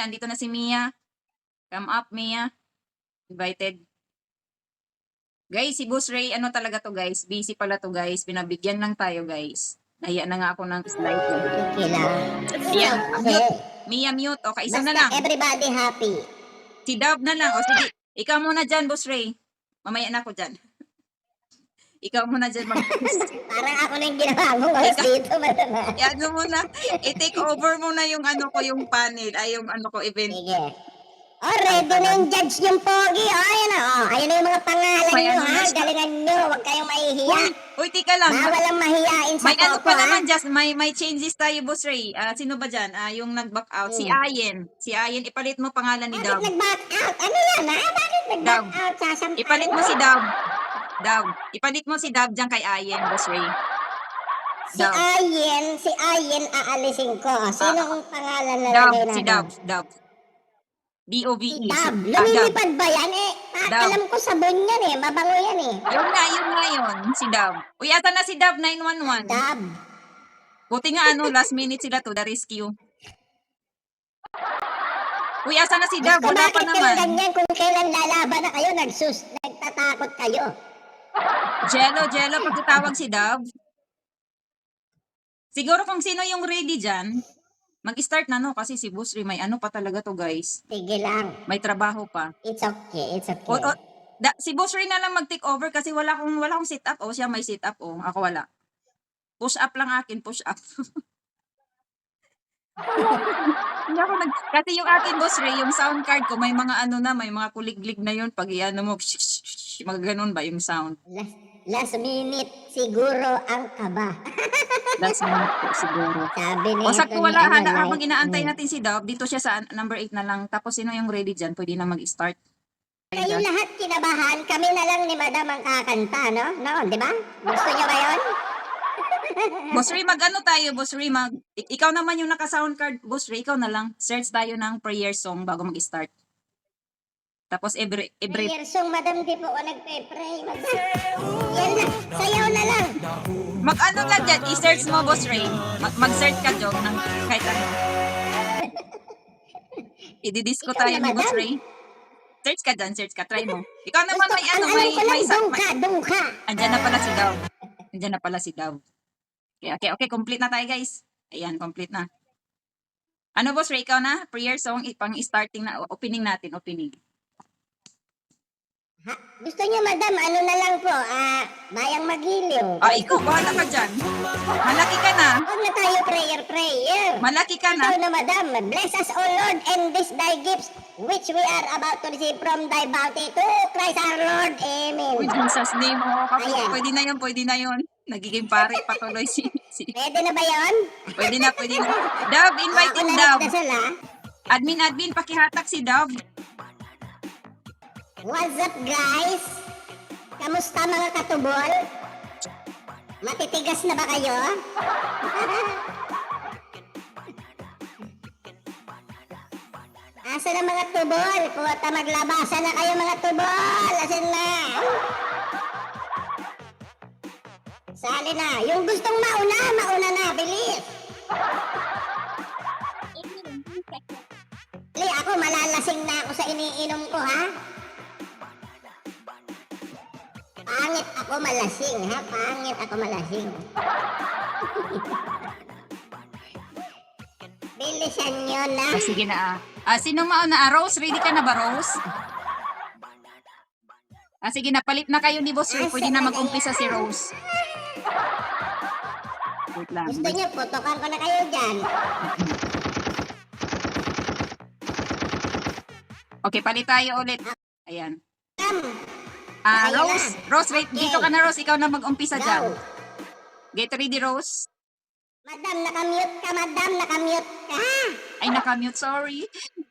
Andito na si Mia. Come up, Mia. Invited. Guys, si Boss Ray, ano talaga to guys? Busy pala to guys. Pinabigyan lang tayo guys. Nahiya na nga ako ng slide. Okay lang. Ayan, mute. Mia, mute. Okay, isa na lang. Everybody happy. Si Dab na lang. O sige, ikaw muna dyan, Boss Ray. Mamaya na ako dyan. Ikaw muna dyan, Parang ako na yung ginawa mo dito, madam. Yan muna. I-take over muna yung ano ko, yung panel. Ay, yung ano ko, event. Sige. Oh, ready na yung judge yung pogi. Oh, ayan na. Oh, ayan na yung mga pangalan May nyo, ano ha? na siya. Galingan nyo. Huwag kayong mahihiya. Uy, tika lang. Bawal ang mahiyain sa May ano Coco, pa ha? naman, just may changes tayo, Boss Ray. Sino ba dyan? Yung nag-back out. Si Ayen. Si Ayen, ipalit mo pangalan ni Bakit Dab. nag-back out? Ano yan, ha? Bakit nag-back Dab. out? Sasampahan Ipalit mo si Dab. Dab. Ipalit mo si Dab dyan kay Ayen, Boss Ray. Si Ayen aalisin ko. Sinong pangalan na Dab, lagay na si Dab. Dab. D-O-V-E. Si Dab. Dab. Lumilipad ba yan? Dab. Alam ko sabon yan eh. Mabango yan eh. Yun nga yun. Si Dab. Uy, ata na si Dab 911. Dab. Buti nga last minute sila to, the rescue. Uy, asa na si Dab? Wala pa Bakit kayo naman. ganyan kung kailan lalaban na kayo? Nagtatakot kayo. Jello, pagkatawag si Dab. Siguro kung sino yung ready dyan, mag-start na kasi si Boss Ray, may ano pa talaga to guys. Sige lang. May trabaho pa. It's okay. It's okay. Si Boss Ray na lang mag-take over kasi wala akong sit up. Siya may sit up. Ako wala. Push up lang akin, push up. Hindi ako kasi yung akin, Boss Ray, yung sound card ko, may mga may mga kuliglig na yun. Pag iano mo, mga ganun ba yung sound? Last minute, siguro ang kaba. Last minute po, siguro. Sabi niya. O sakto wala, habang inaantay natin si Dab, dito siya sa number 8 na lang. Tapos sino yung ready dyan, pwede na mag-start. Kayo lahat kinabahan, kami na lang ni Madam ang kakanta, no? Noon, di ba? Gusto niyo ba yun? Boss Ray, tayo, Boss Ray, ikaw naman yung naka-sound card, Boss Ray, ikaw na lang. Search tayo ng prayer song bago mag-start. Tapos every Prayer song, Madam, di po ako nagpe-pray. Yan na, sayaw na lang. Mag-ano lang dyan, i-search mo, Boss Ray. Mag-search ka, Jog, ng kahit ano. I-disco tayo ni Boss Ray. Search ka dyan, try mo. Ikaw naman Doon ka. Andyan na pala si Dav. Okay, complete na tayo, guys. Ayan, complete na. Ano, Boss Ray, ikaw na? Prayer song, pang-starting na, opening natin. Gusto niyo, Madam, ano na lang po, bayang magiliw. Ikaw, bahala ka dyan. Malaki ka na. Huwag na tayo prayer. Malaki ka na. Ikaw na, Madam, bless us, O Lord, and this thy gifts, which we are about to receive from thy bounty to Christ our Lord. Amen. Uy, Jesus name, pwede na yun. Nagiging pare patuloy si. Pwede na ba yun? Pwede na. Dab, invite in Dab. Dasal, Admin, pakihatak si Dab. What's up, guys? Kamusta mga katubol? Matitigas na ba kayo? Asa na mga tubol? Puta, maglabasan na kayo mga tubol! Asan na? Sali na. Yung gustong mauna na. Bilis! Ako, malalasing na ako sa iniinom ko, ha? Pangit ako malasing, ha? Pangit ako malasing. Bilisan nyo na. Sige na. Sino mauna? Rose, ready ka na ba, Rose? Sige na, palit na kayo ni Boss Ray. Pwede na mag-umpisa si Rose. Wait lang. Gusto nyo, putokan ko na kayo dyan. Okay, palit tayo ulit. Ayan. Ayun Rose, wait. Dito ka na, Rose. Ikaw na mag-umpisa dyan. Get ready, Rose. Madam, nakamute ka, Madam. Nakamute ka. Ay, nakamute. Sorry.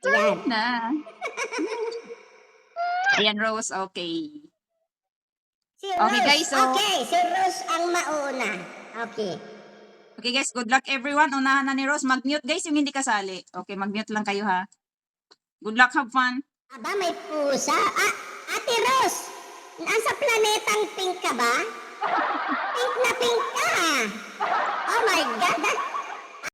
Ayan. Na. Ayan, Rose. Okay. Si Okay, Rose. guys, so- Okay, si Rose ang mauna. Okay. Okay, guys. Good luck, everyone. Unahan na ni Rose. Mag-mute, guys, yung hindi kasali. Okay, mag-mute lang kayo, ha. Good luck. Have fun. Aba, may pusa. Ate Rose, nasa planetang pink ka ba? Pink na pink ka. Oh my God, that